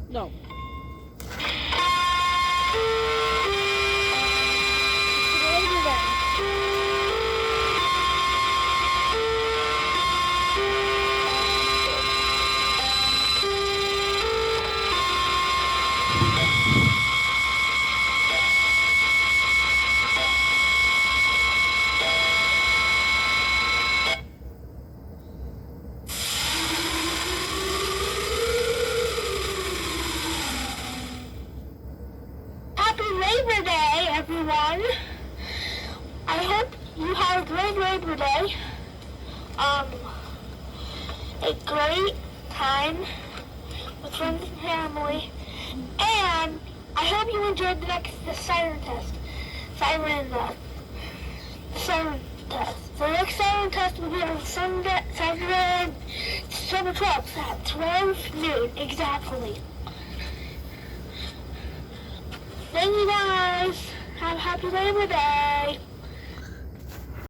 No. Labor Day. Happy Labor Day, everyone. I hope you have a great Labor Day. A great time with friends and family. And I hope you enjoyed the siren test. The siren test. The next siren test will be on Saturday, December 12th at 12 noon exactly. Thank you guys. Have a happy Labor Day.